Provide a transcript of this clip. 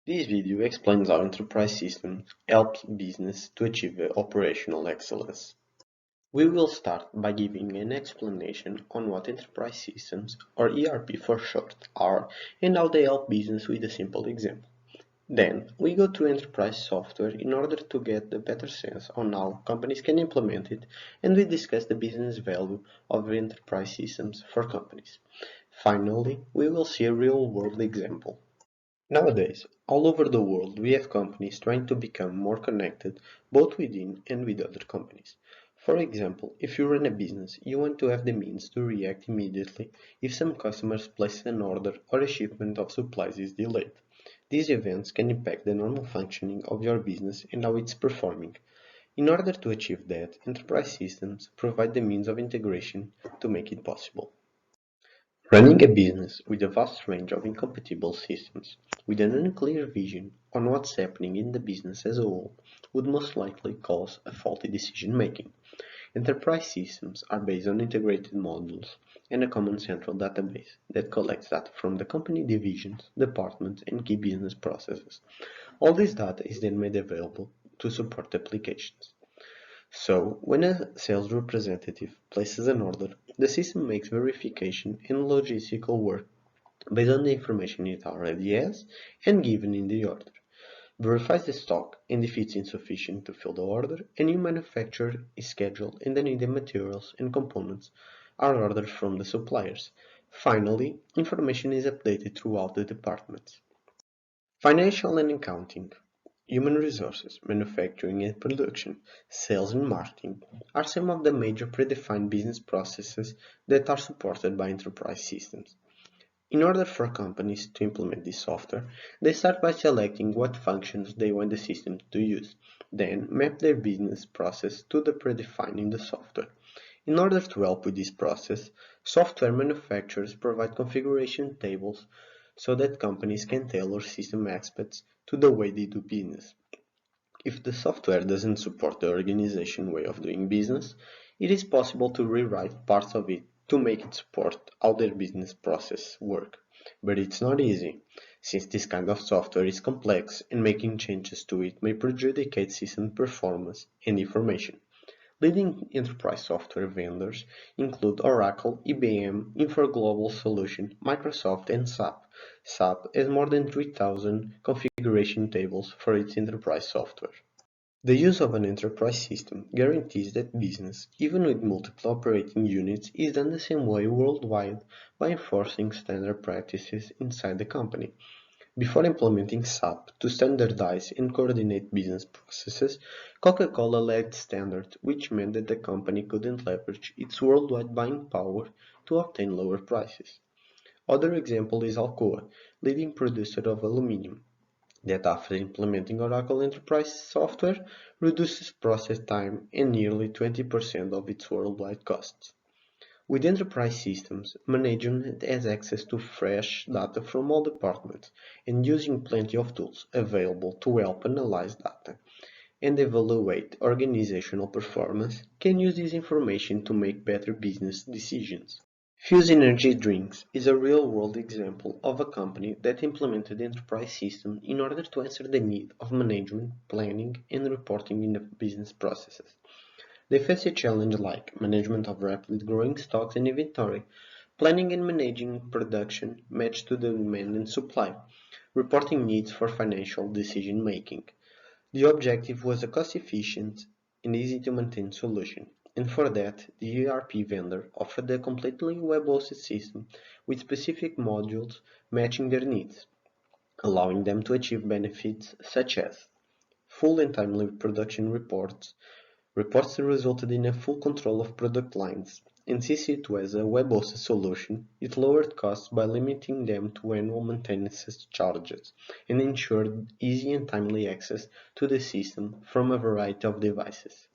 This video explains how enterprise systems help business to achieve operational excellence. We will start by giving an explanation on what enterprise systems, or ERP for short, are and how they help business with a simple example. Then, we go through enterprise software in order to get a better sense on how companies can implement it, and we discuss the business value of enterprise systems for companies. Finally, we will see a real-world example. Nowadays, all over the world, we have companies trying to become more connected, both within and with other companies. For example, if you run a business, you want to have the means to react immediately if some customers place an order or a shipment of supplies is delayed. These events can impact the normal functioning of your business and how it's performing. In order to achieve that, enterprise systems provide the means of integration to make it possible. Running a business with a vast range of incompatible systems, with an unclear vision on what's happening in the business as a whole, would most likely cause a faulty decision-making. Enterprise systems are based on integrated modules and a common central database that collects data from the company divisions, departments, and key business processes. All this data is then made available to support applications. So, when a sales representative places an order, the system makes verification and logistical work based on the information it already has and given in the order, verifies the stock and if it's insufficient to fill the order, a new manufacturer is scheduled and any of the materials and components are ordered from the suppliers. Finally, information is updated throughout the departments. Financial and accounting, human resources, manufacturing and production, sales and marketing are some of the major predefined business processes that are supported by enterprise systems. In order for companies to implement this software, they start by selecting what functions they want the system to use, then map their business process to the predefined in the software. In order to help with this process, software manufacturers provide configuration tables so that companies can tailor system aspects to the way they do business. If the software doesn't support the organization way of doing business, it is possible to rewrite parts of it to make it support how their business process work. But it's not easy, since this kind of software is complex and making changes to it may prejudicate system performance and information. Leading enterprise software vendors include Oracle, IBM, InfoGlobal Solutions, Microsoft, and SAP. SAP has more than 3,000 configuration tables for its enterprise software. The use of an enterprise system guarantees that business, even with multiple operating units, is done the same way worldwide by enforcing standard practices inside the company. Before implementing SAP to standardize and coordinate business processes, Coca-Cola lacked standards, which meant that the company couldn't leverage its worldwide buying power to obtain lower prices. Other example is Alcoa, leading producer of aluminum, that after implementing Oracle Enterprise software, reduces process time and nearly 20% of its worldwide costs. With enterprise systems, management has access to fresh data from all departments and using plenty of tools available to help analyze data and evaluate organizational performance, can use this information to make better business decisions. Fuse Energy Drinks is a real-world example of a company that implemented enterprise systems in order to answer the need of management, planning, and reporting in the business processes. They face a challenge like management of rapidly growing stocks and inventory, planning and managing production matched to the demand and supply, reporting needs for financial decision making. The objective was a cost-efficient and easy-to-maintain solution, and for that, the ERP vendor offered a completely web-hosted system with specific modules matching their needs, allowing them to achieve benefits such as full and timely production reports that resulted in a full control of product lines, and since it was a web-hosted solution, it lowered costs by limiting them to annual maintenance charges and ensured easy and timely access to the system from a variety of devices.